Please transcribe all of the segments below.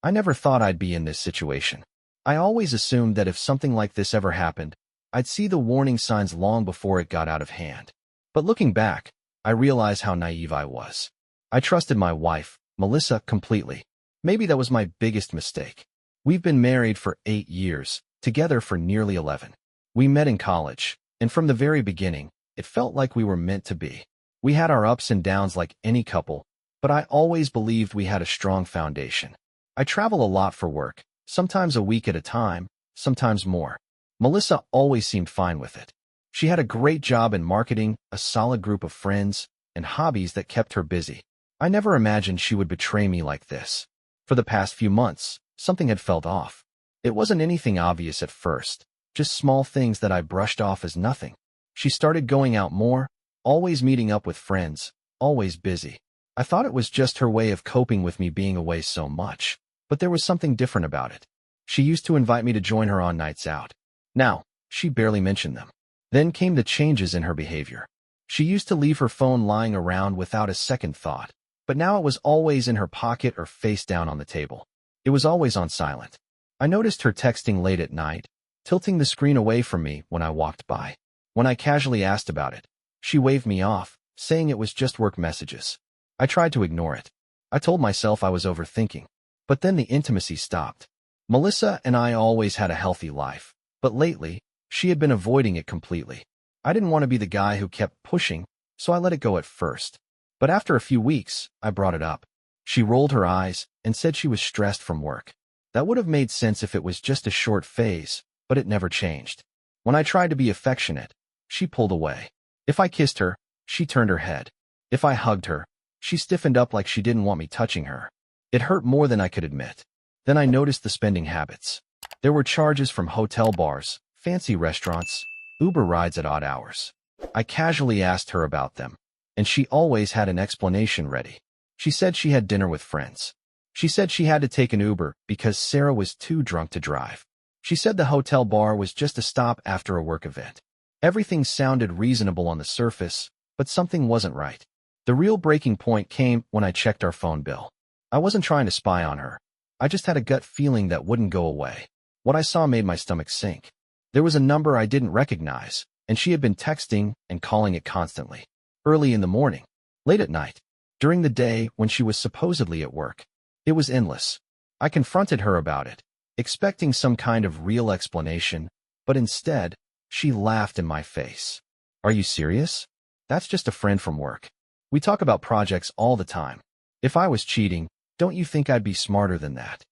I never thought I'd be in this situation. I always assumed that if something like this ever happened, I'd see the warning signs long before it got out of hand. But looking back, I realize how naive I was. I trusted my wife, Melissa, completely. Maybe that was my biggest mistake. We've been married for 8 years, together for nearly 11. We met in college, and from the very beginning, it felt like we were meant to be. We had our ups and downs like any couple, but I always believed we had a strong foundation. I travel a lot for work, sometimes a week at a time, sometimes more. Melissa always seemed fine with it. She had a great job in marketing, a solid group of friends, and hobbies that kept her busy. I never imagined she would betray me like this. For the past few months, something had felt off. It wasn't anything obvious at first, just small things that I brushed off as nothing. She started going out more, always meeting up with friends, always busy. I thought it was just her way of coping with me being away so much, but there was something different about it. She used to invite me to join her on nights out. Now, she barely mentioned them. Then came the changes in her behavior. She used to leave her phone lying around without a second thought, but now it was always in her pocket or face down on the table. It was always on silent. I noticed her texting late at night, tilting the screen away from me when I walked by. When I casually asked about it, she waved me off, saying it was just work messages. I tried to ignore it. I told myself I was overthinking, but then the intimacy stopped. Melissa and I always had a healthy life, but lately, she had been avoiding it completely. I didn't want to be the guy who kept pushing, so I let it go at first. But after a few weeks, I brought it up. She rolled her eyes and said she was stressed from work. That would have made sense if it was just a short phase, but it never changed. When I tried to be affectionate, she pulled away. If I kissed her, she turned her head. If I hugged her, she stiffened up like she didn't want me touching her. It hurt more than I could admit. Then I noticed the spending habits. There were charges from hotel bars, fancy restaurants, Uber rides at odd hours. I casually asked her about them, and she always had an explanation ready. She said she had dinner with friends. She said she had to take an Uber because Sarah was too drunk to drive. She said the hotel bar was just a stop after a work event. Everything sounded reasonable on the surface, but something wasn't right. The real breaking point came when I checked our phone bill. I wasn't trying to spy on her. I just had a gut feeling that wouldn't go away. What I saw made my stomach sink. There was a number I didn't recognize, and she had been texting and calling it constantly. Early in the morning, late at night, during the day when she was supposedly at work. It was endless. I confronted her about it, expecting some kind of real explanation, but instead, she laughed in my face. Are you serious? That's just a friend from work. We talk about projects all the time. If I was cheating, don't you think I'd be smarter than that?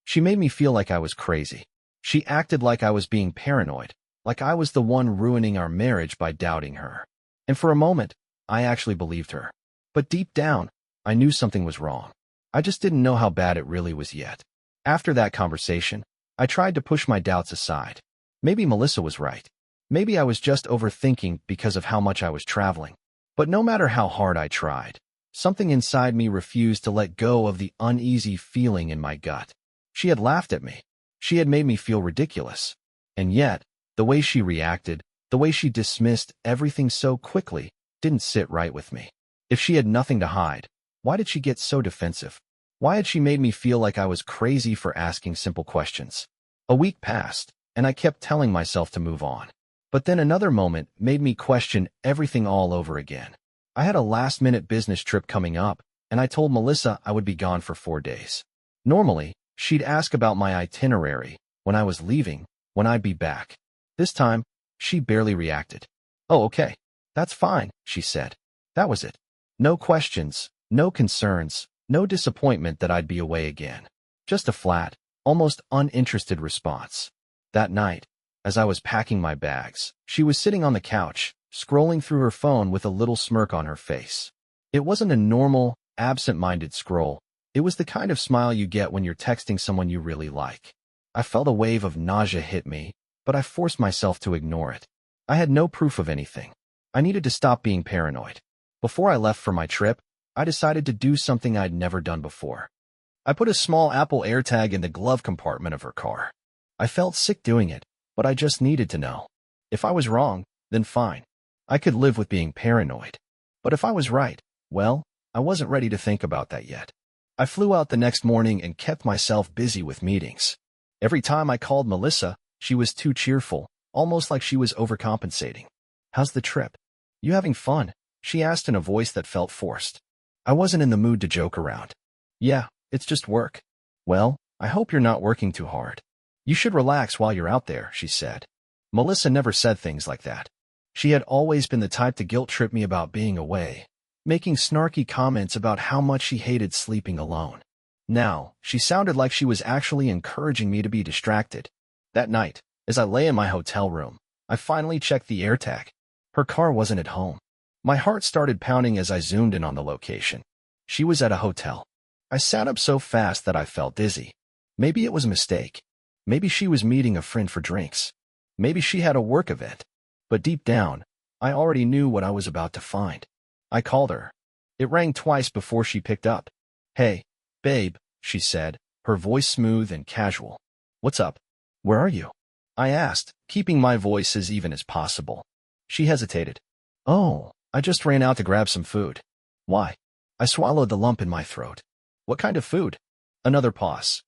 She made me feel like I was crazy. She acted like I was being paranoid, like I was the one ruining our marriage by doubting her. And for a moment, I actually believed her. But deep down, I knew something was wrong. I just didn't know how bad it really was yet. After that conversation, I tried to push my doubts aside. Maybe Melissa was right. Maybe I was just overthinking because of how much I was traveling. But no matter how hard I tried, something inside me refused to let go of the uneasy feeling in my gut. She had laughed at me. She had made me feel ridiculous. And yet, the way she reacted, the way she dismissed everything so quickly, didn't sit right with me. If she had nothing to hide, why did she get so defensive? Why had she made me feel like I was crazy for asking simple questions? A week passed, and I kept telling myself to move on. But then another moment made me question everything all over again. I had a last-minute business trip coming up, and I told Melissa I would be gone for 4 days. Normally, she'd ask about my itinerary, when I was leaving, when I'd be back. This time, she barely reacted. "Oh, okay. That's fine," she said. That was it. No questions, no concerns, no disappointment that I'd be away again. Just a flat, almost uninterested response. That night, as I was packing my bags, she was sitting on the couch, scrolling through her phone with a little smirk on her face. It wasn't a normal, absent-minded scroll. It was the kind of smile you get when you're texting someone you really like. I felt a wave of nausea hit me, but I forced myself to ignore it. I had no proof of anything. I needed to stop being paranoid. Before I left for my trip, I decided to do something I'd never done before. I put a small Apple AirTag in the glove compartment of her car. I felt sick doing it, but I just needed to know. If I was wrong, then fine. I could live with being paranoid. But if I was right, well, I wasn't ready to think about that yet. I flew out the next morning and kept myself busy with meetings. Every time I called Melissa, she was too cheerful, almost like she was overcompensating. "How's the trip? You having fun?" she asked in a voice that felt forced. I wasn't in the mood to joke around. "Yeah, it's just work." "Well, I hope you're not working too hard. You should relax while you're out there," she said. Melissa never said things like that. She had always been the type to guilt-trip me about being away, making snarky comments about how much she hated sleeping alone. Now, she sounded like she was actually encouraging me to be distracted. That night, as I lay in my hotel room, I finally checked the AirTag. Her car wasn't at home. My heart started pounding as I zoomed in on the location. She was at a hotel. I sat up so fast that I felt dizzy. Maybe it was a mistake. Maybe she was meeting a friend for drinks. Maybe she had a work event. But deep down, I already knew what I was about to find. I called her. It rang twice before she picked up. "Hey, babe," she said, her voice smooth and casual. "What's up? Where are you?" I asked, keeping my voice as even as possible. She hesitated. "Oh, I just ran out to grab some food." "Why?" I swallowed the lump in my throat. "What kind of food?" Another pause.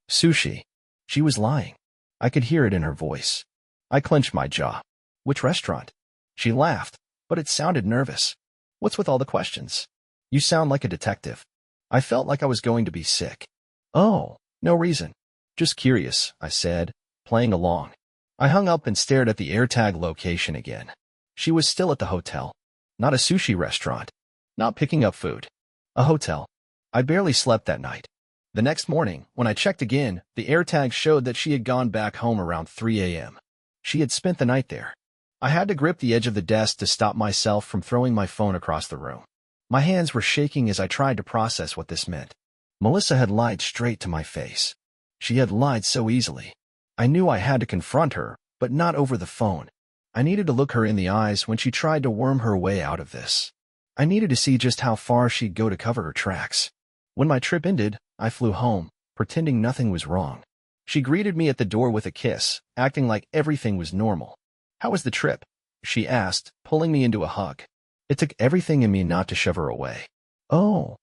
Sushi." She was lying. I could hear it in her voice. I clenched my jaw. "Which restaurant?" She laughed, but it sounded nervous. "What's with all the questions? You sound like a detective." I felt like I was going to be sick. "Oh, no reason. Just curious," I said, playing along. I hung up and stared at the AirTag location again. She was still at the hotel. Not a sushi restaurant. Not picking up food. A hotel. I barely slept that night. The next morning, when I checked again, the AirTag showed that she had gone back home around 3 a.m. She had spent the night there. I had to grip the edge of the desk to stop myself from throwing my phone across the room. My hands were shaking as I tried to process what this meant. Melissa had lied straight to my face. She had lied so easily. I knew I had to confront her, but not over the phone. I needed to look her in the eyes when she tried to worm her way out of this. I needed to see just how far she'd go to cover her tracks. When my trip ended, I flew home, pretending nothing was wrong. She greeted me at the door with a kiss, acting like everything was normal. "How was the trip?" she asked, pulling me into a hug. It took everything in me not to shove her away. "Oh,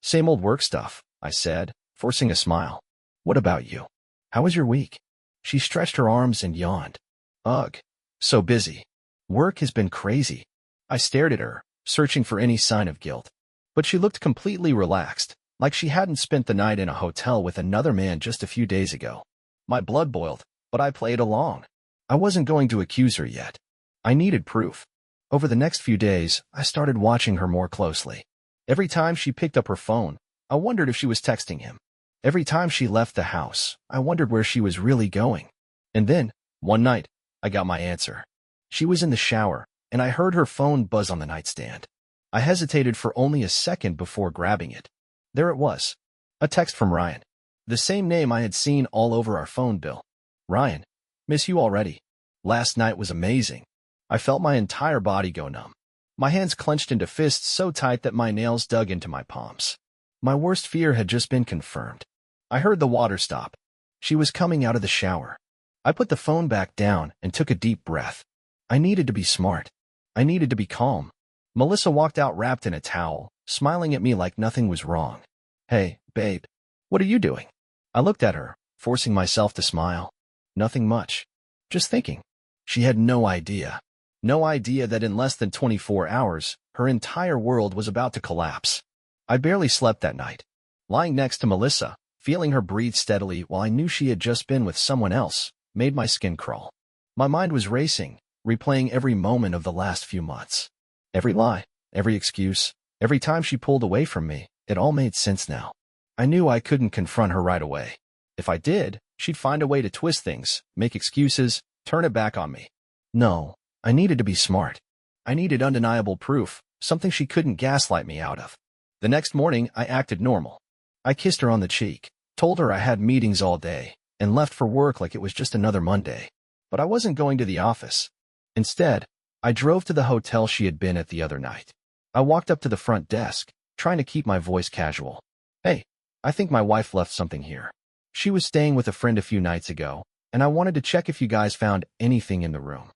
same old work stuff," I said, forcing a smile. "What about you? How was your week?" She stretched her arms and yawned. "Ugh, so busy. Work has been crazy." I stared at her, searching for any sign of guilt. But she looked completely relaxed, like she hadn't spent the night in a hotel with another man just a few days ago. My blood boiled, but I played along. I wasn't going to accuse her yet. I needed proof. Over the next few days, I started watching her more closely. Every time she picked up her phone, I wondered if she was texting him. Every time she left the house, I wondered where she was really going. And then, one night, I got my answer. She was in the shower, and I heard her phone buzz on the nightstand. I hesitated for only a second before grabbing it. There it was. A text from Ryan. The same name I had seen all over our phone bill. "Ryan, miss you already. Last night was amazing." I felt my entire body go numb. My hands clenched into fists so tight that my nails dug into my palms. My worst fear had just been confirmed. I heard the water stop. She was coming out of the shower. I put the phone back down and took a deep breath. I needed to be smart. I needed to be calm. Melissa walked out wrapped in a towel, smiling at me like nothing was wrong. "Hey, babe, what are you doing?" I looked at her, forcing myself to smile. "Nothing much. Just thinking." She had no idea. No idea that in less than 24 hours, her entire world was about to collapse. I barely slept that night. Lying next to Melissa, feeling her breathe steadily while I knew she had just been with someone else, made my skin crawl. My mind was racing, replaying every moment of the last few months. Every lie, every excuse, every time she pulled away from me, it all made sense now. I knew I couldn't confront her right away. If I did, she'd find a way to twist things, make excuses, turn it back on me. No, I needed to be smart. I needed undeniable proof, something she couldn't gaslight me out of. The next morning, I acted normal. I kissed her on the cheek, told her I had meetings all day, and left for work like it was just another Monday. But I wasn't going to the office. Instead, I drove to the hotel she had been at the other night. I walked up to the front desk, trying to keep my voice casual. "Hey, I think my wife left something here. She was staying with a friend a few nights ago, and I wanted to check if you guys found anything in the room."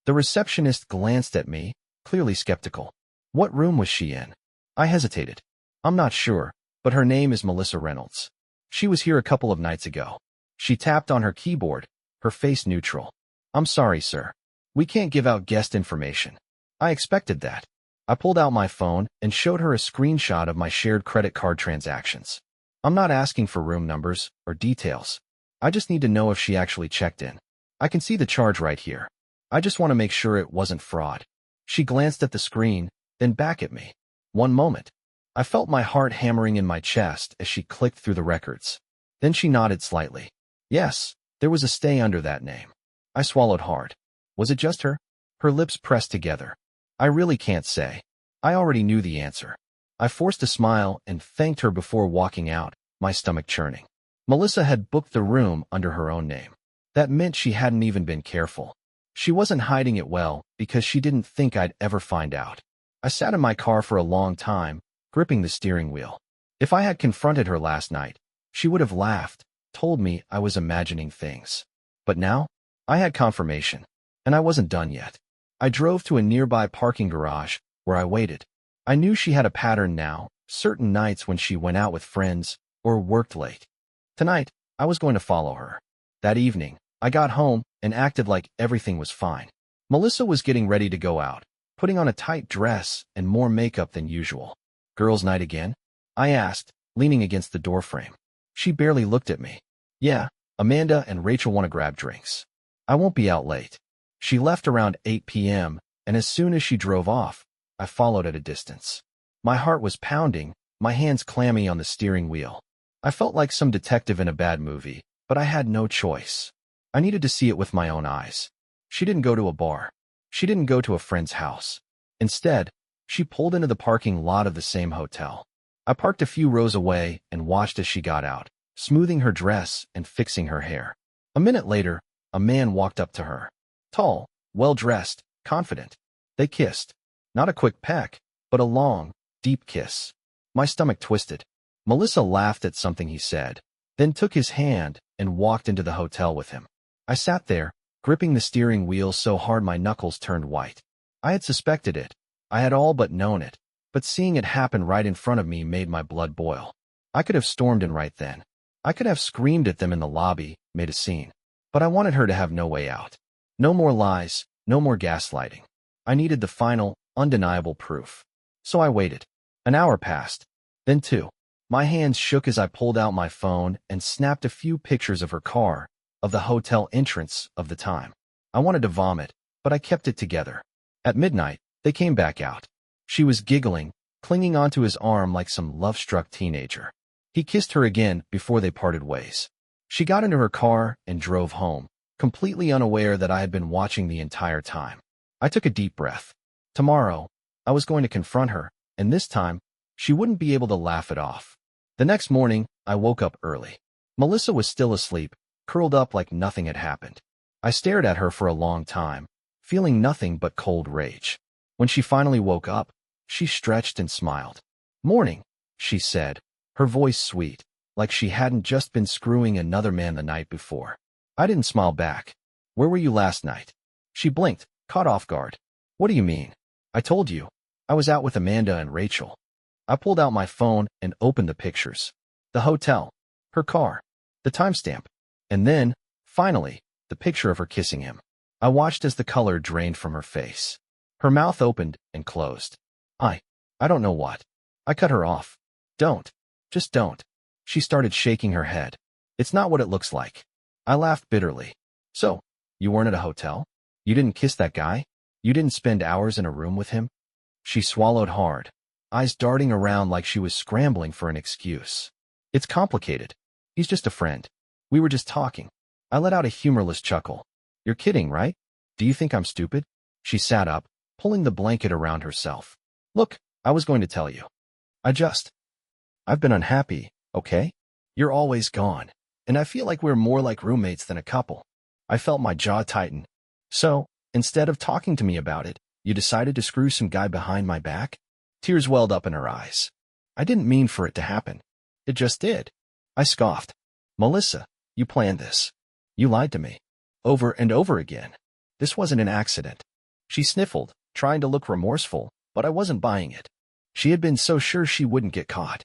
The receptionist glanced at me, clearly skeptical. "What room was she in?" I hesitated. "I'm not sure, but her name is Melissa Reynolds. She was here a couple of nights ago. She tapped on her keyboard, her face neutral. I'm sorry, sir. We can't give out guest information. I expected that. I pulled out my phone and showed her a screenshot of my shared credit card transactions. I'm not asking for room numbers or details. I just need to know if she actually checked in. I can see the charge right here. I just want to make sure it wasn't fraud. She glanced at the screen, then back at me. One moment. I felt my heart hammering in my chest as she clicked through the records. Then she nodded slightly. Yes, there was a stay under that name. I swallowed hard. Was it just her? Her lips pressed together. I really can't say. I already knew the answer. I forced a smile and thanked her before walking out, my stomach churning. Melissa had booked the room under her own name. That meant she hadn't even been careful. She wasn't hiding it well because she didn't think I'd ever find out. I sat in my car for a long time, gripping the steering wheel. If I had confronted her last night, she would have laughed, told me I was imagining things. But now, I had confirmation, and I wasn't done yet. I drove to a nearby parking garage, where I waited. I knew she had a pattern now, certain nights when she went out with friends or worked late. Tonight, I was going to follow her. That evening, I got home and acted like everything was fine. Melissa was getting ready to go out, putting on a tight dress and more makeup than usual. Girls' night again? I asked, leaning against the doorframe. She barely looked at me. Yeah, Amanda and Rachel want to grab drinks. I won't be out late. She left around 8 p.m., and as soon as she drove off, I followed at a distance. My heart was pounding, my hands clammy on the steering wheel. I felt like some detective in a bad movie, but I had no choice. I needed to see it with my own eyes. She didn't go to a bar. She didn't go to a friend's house. Instead, she pulled into the parking lot of the same hotel. I parked a few rows away and watched as she got out, smoothing her dress and fixing her hair. A minute later, a man walked up to her. Tall, well-dressed, confident. They kissed. Not a quick peck, but a long, deep kiss. My stomach twisted. Melissa laughed at something he said, then took his hand and walked into the hotel with him. I sat there, gripping the steering wheel so hard my knuckles turned white. I had suspected it. I had all but known it, but seeing it happen right in front of me made my blood boil. I could have stormed in right then. I could have screamed at them in the lobby, made a scene. But I wanted her to have no way out. No more lies, no more gaslighting. I needed the final, undeniable proof. So I waited. An hour passed. Then 2. My hands shook as I pulled out my phone and snapped a few pictures of her car, of the hotel entrance, of the time. I wanted to vomit, but I kept it together. At midnight, they came back out. She was giggling, clinging onto his arm like some love-struck teenager. He kissed her again before they parted ways. She got into her car and drove home, completely unaware that I had been watching the entire time. I took a deep breath. Tomorrow, I was going to confront her, and this time, she wouldn't be able to laugh it off. The next morning, I woke up early. Melissa was still asleep, curled up like nothing had happened. I stared at her for a long time, feeling nothing but cold rage. When she finally woke up, she stretched and smiled. "Morning," she said, her voice sweet, like she hadn't just been screwing another man the night before. I didn't smile back. "Where were you last night?" She blinked, caught off guard. "What do you mean?" "I told you. I was out with Amanda and Rachel." I pulled out my phone and opened the pictures. The hotel, her car, the timestamp, and then, finally, the picture of her kissing him. I watched as the color drained from her face. Her mouth opened and closed. I don't know what. I cut her off. "Don't. Just don't." She started shaking her head. "It's not what it looks like." I laughed bitterly. "So, you weren't at a hotel? You didn't kiss that guy? You didn't spend hours in a room with him?" She swallowed hard, eyes darting around like she was scrambling for an excuse. "It's complicated. He's just a friend. We were just talking." I let out a humorless chuckle. "You're kidding, right? Do you think I'm stupid?" She sat up, pulling the blanket around herself. "Look, I was going to tell you. I've been unhappy, okay? You're always gone, and I feel like we're more like roommates than a couple." I felt my jaw tighten. "So, instead of talking to me about it, you decided to screw some guy behind my back?" Tears welled up in her eyes. "I didn't mean for it to happen. It just did." I scoffed. "Melissa, you planned this. You lied to me. Over and over again. This wasn't an accident." She sniffled, trying to look remorseful, but I wasn't buying it. She had been so sure she wouldn't get caught.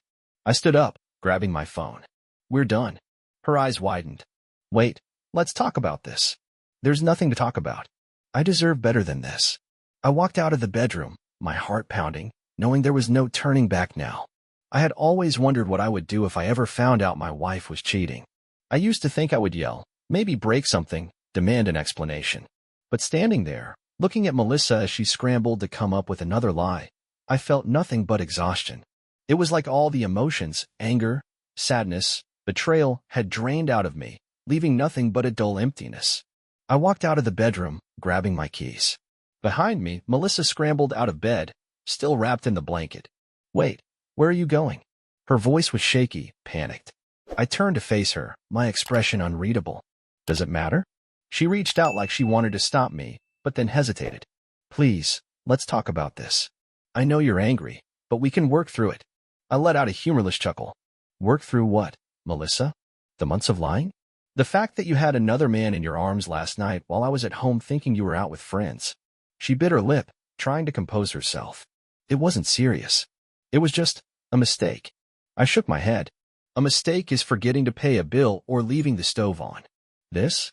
I stood up, grabbing my phone. We're done. Her eyes widened. Wait, let's talk about this. There's nothing to talk about. I deserve better than this. I walked out of the bedroom, my heart pounding, knowing there was no turning back now. I had always wondered what I would do if I ever found out my wife was cheating. I used to think I would yell, maybe break something, demand an explanation. But standing there, looking at Melissa as she scrambled to come up with another lie, I felt nothing but exhaustion. It was like all the emotions, anger, sadness, betrayal, had drained out of me, leaving nothing but a dull emptiness. I walked out of the bedroom, grabbing my keys. Behind me, Melissa scrambled out of bed, still wrapped in the blanket. Wait, where are you going? Her voice was shaky, panicked. I turned to face her, my expression unreadable. Does it matter? She reached out like she wanted to stop me, but then hesitated. Please, let's talk about this. I know you're angry, but we can work through it. I let out a humorless chuckle. Work through what, Melissa? The months of lying? The fact that you had another man in your arms last night while I was at home thinking you were out with friends. She bit her lip, trying to compose herself. It wasn't serious. It was just a mistake. I shook my head. A mistake is forgetting to pay a bill or leaving the stove on. This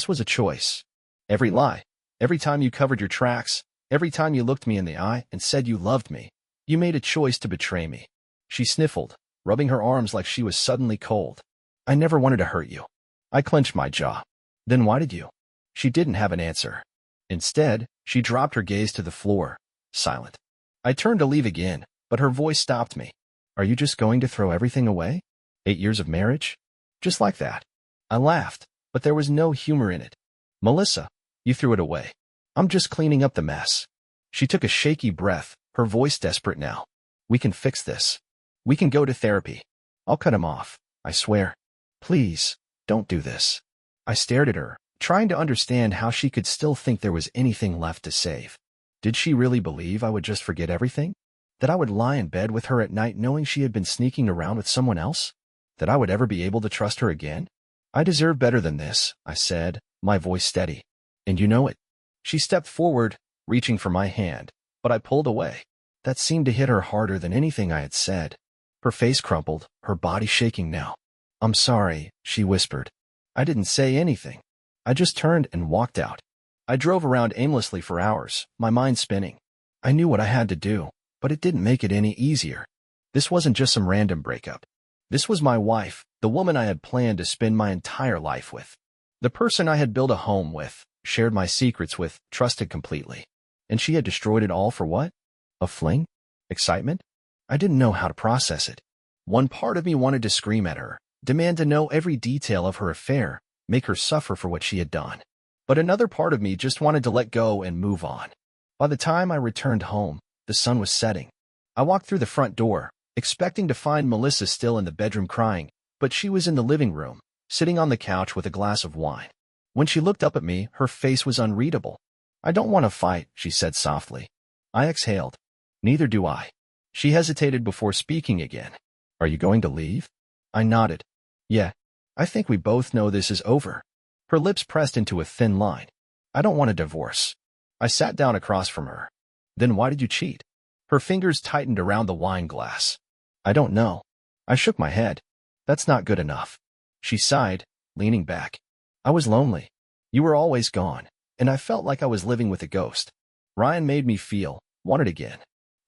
was a choice. Every lie, every time you covered your tracks, every time you looked me in the eye and said you loved me, you made a choice to betray me. She sniffled, rubbing her arms like she was suddenly cold. I never wanted to hurt you. I clenched my jaw. Then why did you? She didn't have an answer. Instead, she dropped her gaze to the floor, silent. I turned to leave again, but her voice stopped me. Are you just going to throw everything away? 8 years of marriage? Just like that? I laughed, but there was no humor in it. Melissa, you threw it away. I'm just cleaning up the mess. She took a shaky breath, her voice desperate now. We can fix this. We can go to therapy. I'll cut him off, I swear. Please, don't do this. I stared at her, trying to understand how she could still think there was anything left to save. Did she really believe I would just forget everything? That I would lie in bed with her at night knowing she had been sneaking around with someone else? That I would ever be able to trust her again? I deserve better than this, I said, my voice steady. And you know it. She stepped forward, reaching for my hand, but I pulled away. That seemed to hit her harder than anything I had said. Her face crumpled, her body shaking now. I'm sorry, she whispered. I didn't say anything. I just turned and walked out. I drove around aimlessly for hours, my mind spinning. I knew what I had to do, but it didn't make it any easier. This wasn't just some random breakup. This was my wife, the woman I had planned to spend my entire life with. The person I had built a home with, shared my secrets with, trusted completely. And she had destroyed it all for what? A fling? Excitement? I didn't know how to process it. One part of me wanted to scream at her, demand to know every detail of her affair, make her suffer for what she had done. But another part of me just wanted to let go and move on. By the time I returned home, the sun was setting. I walked through the front door, expecting to find Melissa still in the bedroom crying, but she was in the living room, sitting on the couch with a glass of wine. When she looked up at me, her face was unreadable. I don't want to fight, she said softly. I exhaled. Neither do I. She hesitated before speaking again. Are you going to leave? I nodded. Yeah. I think we both know this is over. Her lips pressed into a thin line. I don't want a divorce. I sat down across from her. Then why did you cheat? Her fingers tightened around the wine glass. I don't know. I shook my head. That's not good enough. She sighed, leaning back. I was lonely. You were always gone, and I felt like I was living with a ghost. Ryan made me feel, wanted again.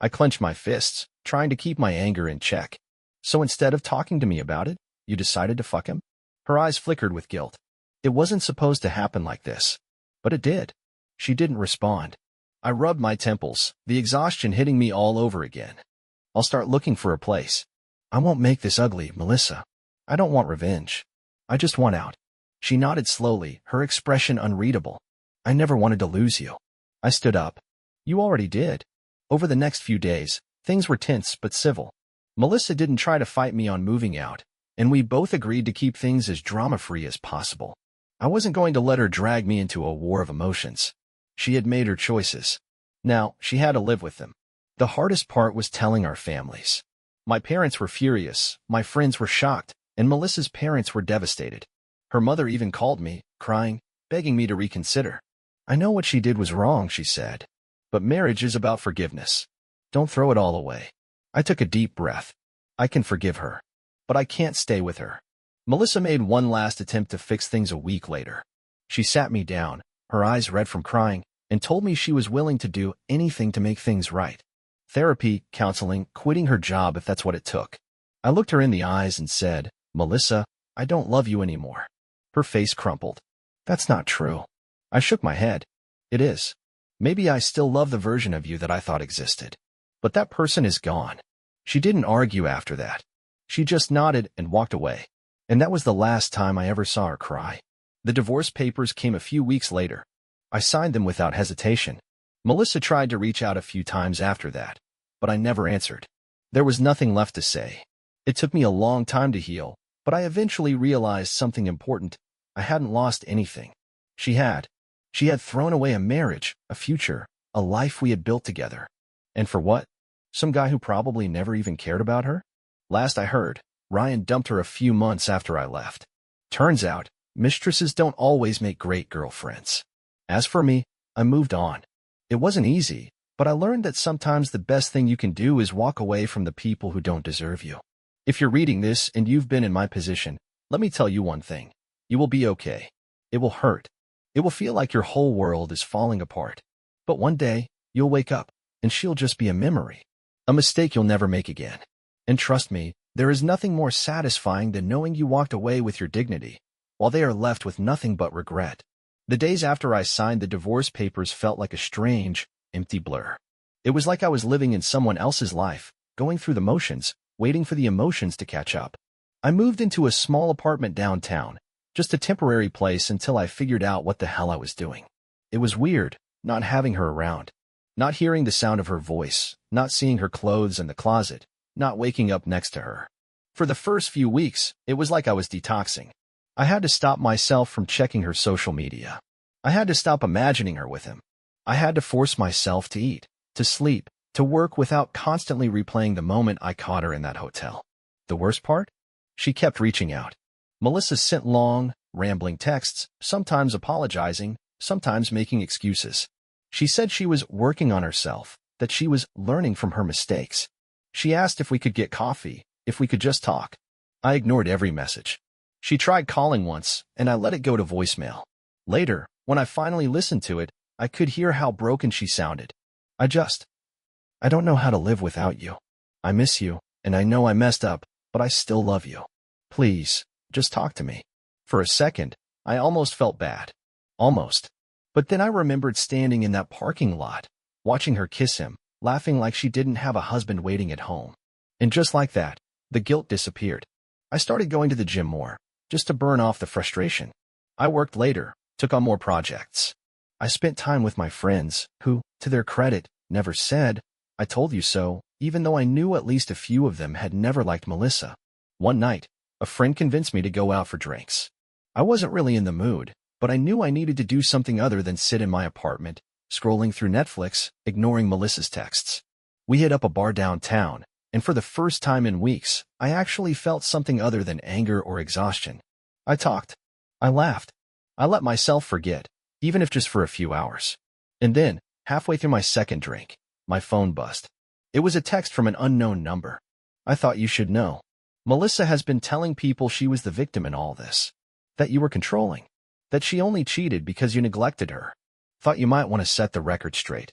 I clenched my fists, trying to keep my anger in check. So instead of talking to me about it, you decided to fuck him? Her eyes flickered with guilt. It wasn't supposed to happen like this. But it did. She didn't respond. I rubbed my temples, the exhaustion hitting me all over again. I'll start looking for a place. I won't make this ugly, Melissa. I don't want revenge. I just want out. She nodded slowly, her expression unreadable. I never wanted to lose you. I stood up. You already did. Over the next few days, things were tense but civil. Melissa didn't try to fight me on moving out, and we both agreed to keep things as drama-free as possible. I wasn't going to let her drag me into a war of emotions. She had made her choices. Now, she had to live with them. The hardest part was telling our families. My parents were furious, my friends were shocked, and Melissa's parents were devastated. Her mother even called me, crying, begging me to reconsider. I know what she did was wrong, she said. But marriage is about forgiveness. Don't throw it all away. I took a deep breath. I can forgive her, but I can't stay with her. Melissa made one last attempt to fix things a week later. She sat me down, her eyes red from crying, and told me she was willing to do anything to make things right. Therapy, counseling, quitting her job if that's what it took. I looked her in the eyes and said, "Melissa, I don't love you anymore." Her face crumpled. "That's not true." I shook my head. "It is. Maybe I still love the version of you that I thought existed. But that person is gone." She didn't argue after that. She just nodded and walked away. And that was the last time I ever saw her cry. The divorce papers came a few weeks later. I signed them without hesitation. Melissa tried to reach out a few times after that, but I never answered. There was nothing left to say. It took me a long time to heal, but I eventually realized something important. I hadn't lost anything. She had. She had thrown away a marriage, a future, a life we had built together. And for what? Some guy who probably never even cared about her? Last I heard, Ryan dumped her a few months after I left. Turns out, mistresses don't always make great girlfriends. As for me, I moved on. It wasn't easy, but I learned that sometimes the best thing you can do is walk away from the people who don't deserve you. If you're reading this and you've been in my position, let me tell you one thing. You will be okay. It will hurt. It will feel like your whole world is falling apart. But one day, you'll wake up, and she'll just be a memory. A mistake you'll never make again. And trust me, there is nothing more satisfying than knowing you walked away with your dignity, while they are left with nothing but regret. The days after I signed the divorce papers felt like a strange, empty blur. It was like I was living in someone else's life, going through the motions, waiting for the emotions to catch up. I moved into a small apartment downtown, just a temporary place until I figured out what the hell I was doing. It was weird, not having her around, not hearing the sound of her voice, not seeing her clothes in the closet, not waking up next to her. For the first few weeks, it was like I was detoxing. I had to stop myself from checking her social media. I had to stop imagining her with him. I had to force myself to eat, to sleep, to work without constantly replaying the moment I caught her in that hotel. The worst part? She kept reaching out. Melissa sent long, rambling texts, sometimes apologizing, sometimes making excuses. She said she was working on herself, that she was learning from her mistakes. She asked if we could get coffee, if we could just talk. I ignored every message. She tried calling once, and I let it go to voicemail. Later, when I finally listened to it, I could hear how broken she sounded. I don't know how to live without you. I miss you, and I know I messed up, but I still love you. Please, just talk to me. For a second, I almost felt bad. Almost. But then I remembered standing in that parking lot, watching her kiss him, laughing like she didn't have a husband waiting at home. And just like that, the guilt disappeared. I started going to the gym more, just to burn off the frustration. I worked later, took on more projects. I spent time with my friends, who, to their credit, never said, "I told you so," even though I knew at least a few of them had never liked Melissa. One night, a friend convinced me to go out for drinks. I wasn't really in the mood, but I knew I needed to do something other than sit in my apartment, scrolling through Netflix, ignoring Melissa's texts. We hit up a bar downtown, and for the first time in weeks, I actually felt something other than anger or exhaustion. I talked. I laughed. I let myself forget, even if just for a few hours. And then, halfway through my second drink, my phone buzzed. It was a text from an unknown number. "I thought you should know. Melissa has been telling people she was the victim in all this. That you were controlling. That she only cheated because you neglected her. Thought you might want to set the record straight."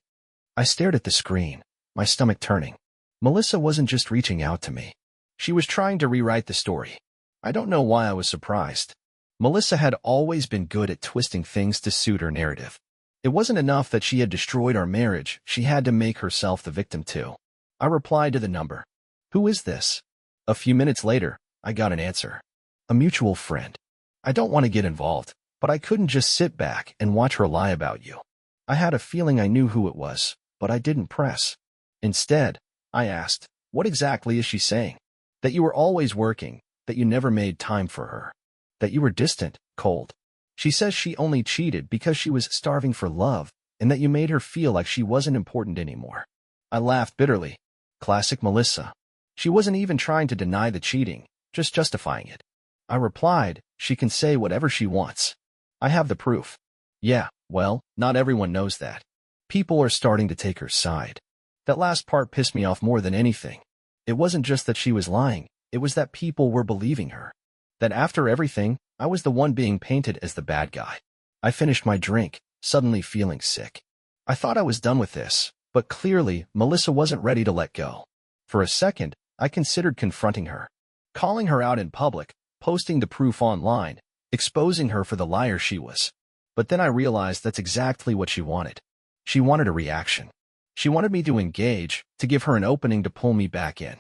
I stared at the screen, my stomach turning. Melissa wasn't just reaching out to me. She was trying to rewrite the story. I don't know why I was surprised. Melissa had always been good at twisting things to suit her narrative. It wasn't enough that she had destroyed our marriage, she had to make herself the victim too. I replied to the number. "Who is this?" A few minutes later, I got an answer. "A mutual friend. I don't want to get involved, but I couldn't just sit back and watch her lie about you." I had a feeling I knew who it was, but I didn't press. Instead, I asked, "What exactly is she saying?" "That you were always working, that you never made time for her. That you were distant, cold. She says she only cheated because she was starving for love, and that you made her feel like she wasn't important anymore." I laughed bitterly. Classic Melissa. She wasn't even trying to deny the cheating, just justifying it. I replied, "She can say whatever she wants. I have the proof." Yeah, well, not everyone knows that. People are starting to take her side. That last part pissed me off more than anything. It wasn't just that she was lying, it was that people were believing her. That after everything, I was the one being painted as the bad guy. I finished my drink, suddenly feeling sick. I thought I was done with this, but clearly, Melissa wasn't ready to let go. For a second, I considered confronting her. Calling her out in public, posting the proof online, exposing her for the liar she was. But then I realized that's exactly what she wanted. She wanted a reaction. She wanted me to engage, to give her an opening to pull me back in.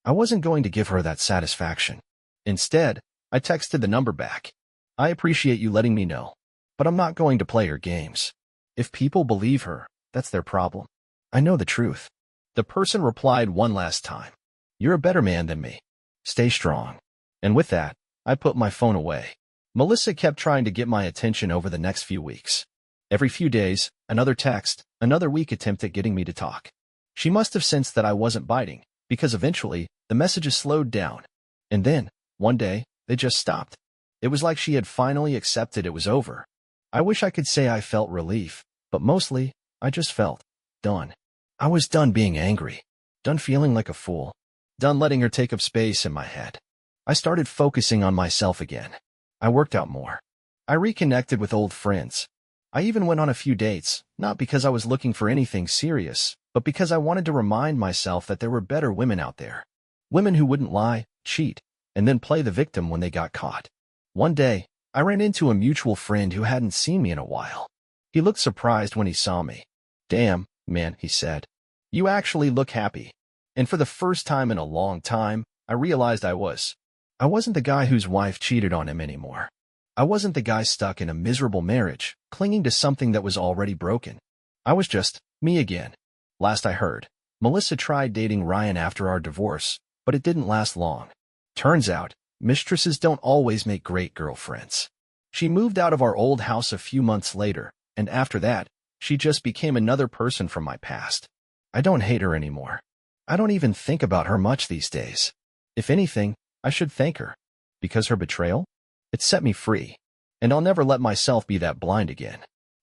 I wasn't going to give her that satisfaction. Instead, I texted the number back. I appreciate you letting me know, but I'm not going to play her games. If people believe her, that's their problem. I know the truth. The person replied one last time. You're a better man than me. Stay strong. And with that, I put my phone away. Melissa kept trying to get my attention over the next few weeks. Every few days, another text, another weak attempt at getting me to talk. She must have sensed that I wasn't biting, because eventually, the messages slowed down. And then, one day, they just stopped. It was like she had finally accepted it was over. I wish I could say I felt relief, but mostly, I just felt done. I was done being angry, done feeling like a fool, done letting her take up space in my head. I started focusing on myself again. I worked out more. I reconnected with old friends. I even went on a few dates, not because I was looking for anything serious, but because I wanted to remind myself that there were better women out there. Women who wouldn't lie, cheat, and then play the victim when they got caught. One day, I ran into a mutual friend who hadn't seen me in a while. He looked surprised when he saw me. Damn, man, he said. You actually look happy. And for the first time in a long time, I realized I wasn't the guy whose wife cheated on him anymore. I wasn't the guy stuck in a miserable marriage, clinging to something that was already broken. I was just me again. Last I heard, Melissa tried dating Ryan after our divorce, but it didn't last long. Turns out, mistresses don't always make great girlfriends. She moved out of our old house a few months later, and after that, she just became another person from my past. I don't hate her anymore. I don't even think about her much these days. If anything, I should thank her. Because her betrayal? It set me free. And I'll never let myself be that blind again.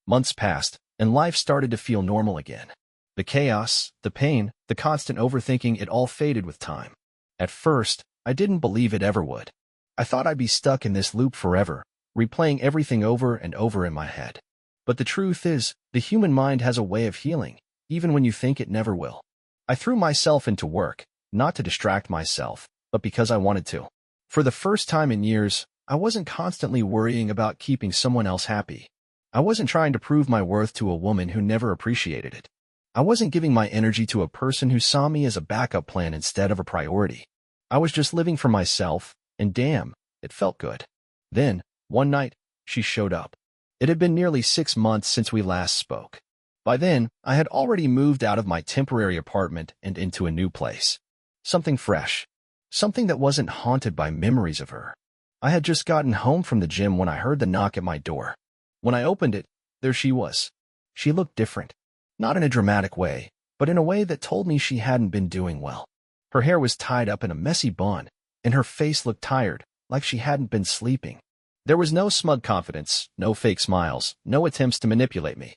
Months passed, and life started to feel normal again. The chaos, the pain, the constant overthinking, it all faded with time. At first, I didn't believe it ever would. I thought I'd be stuck in this loop forever, replaying everything over and over in my head. But the truth is, the human mind has a way of healing, even when you think it never will. I threw myself into work, not to distract myself, but because I wanted to. For the first time in years, I wasn't constantly worrying about keeping someone else happy. I wasn't trying to prove my worth to a woman who never appreciated it. I wasn't giving my energy to a person who saw me as a backup plan instead of a priority. I was just living for myself, and damn, it felt good. Then, one night, she showed up. It had been nearly 6 months since we last spoke. By then, I had already moved out of my temporary apartment and into a new place. Something fresh. Something that wasn't haunted by memories of her. I had just gotten home from the gym when I heard the knock at my door. When I opened it, there she was. She looked different. Not in a dramatic way, but in a way that told me she hadn't been doing well. Her hair was tied up in a messy bun, and her face looked tired, like she hadn't been sleeping. There was no smug confidence, no fake smiles, no attempts to manipulate me.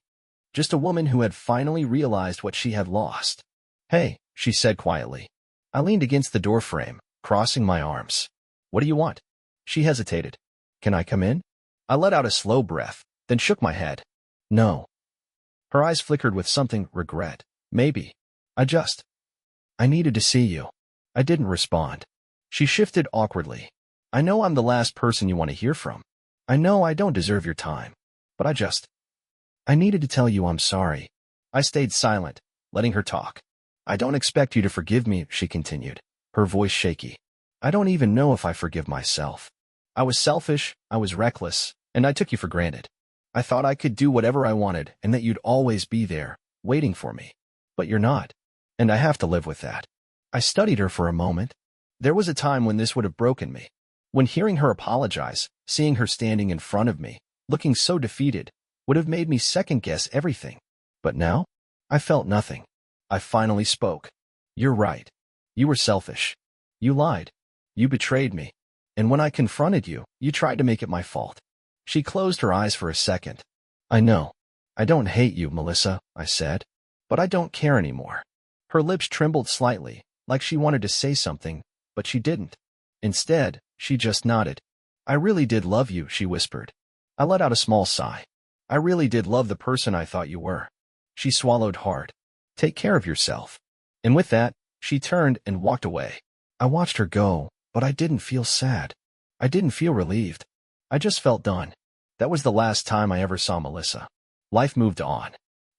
Just a woman who had finally realized what she had lost. Hey, she said quietly. I leaned against the doorframe, crossing my arms. What do you want? She hesitated. Can I come in? I let out a slow breath, then shook my head. No. Her eyes flickered with something regret. Maybe. I needed to see you. I didn't respond. She shifted awkwardly. I know I'm the last person you want to hear from. I know I don't deserve your time. But I needed to tell you I'm sorry. I stayed silent, letting her talk. I don't expect you to forgive me, she continued, her voice shaky. I don't even know if I forgive myself. I was selfish, I was reckless, and I took you for granted. I thought I could do whatever I wanted and that you'd always be there, waiting for me. But you're not. And I have to live with that. I studied her for a moment. There was a time when this would have broken me. When hearing her apologize, seeing her standing in front of me, looking so defeated, would have made me second-guess everything. But now, I felt nothing. I finally spoke. You're right. You were selfish. You lied. You betrayed me. And when I confronted you, you tried to make it my fault. She closed her eyes for a second. I know. I don't hate you, Melissa, I said. But I don't care anymore. Her lips trembled slightly, like she wanted to say something, but she didn't. Instead, she just nodded. I really did love you, she whispered. I let out a small sigh. I really did love the person I thought you were. She swallowed hard. Take care of yourself. And with that, she turned and walked away. I watched her go, but I didn't feel sad. I didn't feel relieved. I just felt done. That was the last time I ever saw Melissa. Life moved on.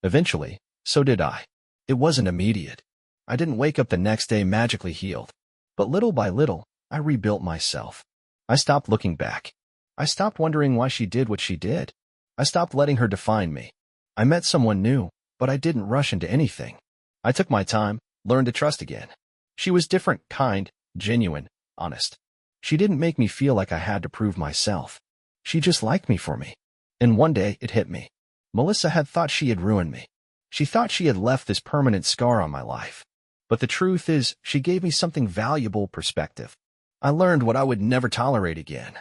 Eventually, so did I. It wasn't immediate. I didn't wake up the next day magically healed. But little by little, I rebuilt myself. I stopped looking back. I stopped wondering why she did what she did. I stopped letting her define me. I met someone new, but I didn't rush into anything. I took my time, learned to trust again. She was different, kind, genuine, honest. She didn't make me feel like I had to prove myself. She just liked me for me. And one day, it hit me. Melissa had thought she had ruined me. She thought she had left this permanent scar on my life. But the truth is, she gave me something valuable: perspective. I learned what I would never tolerate again.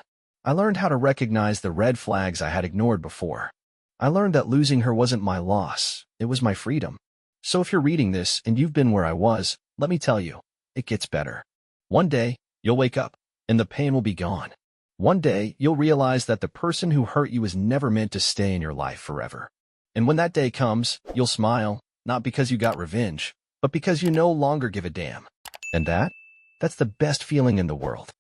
I learned how to recognize the red flags I had ignored before. I learned that losing her wasn't my loss, it was my freedom. So if you're reading this and you've been where I was, let me tell you, it gets better. One day, you'll wake up, and the pain will be gone. One day, you'll realize that the person who hurt you was never meant to stay in your life forever. And when that day comes, you'll smile, not because you got revenge, but because you no longer give a damn. And that's the best feeling in the world.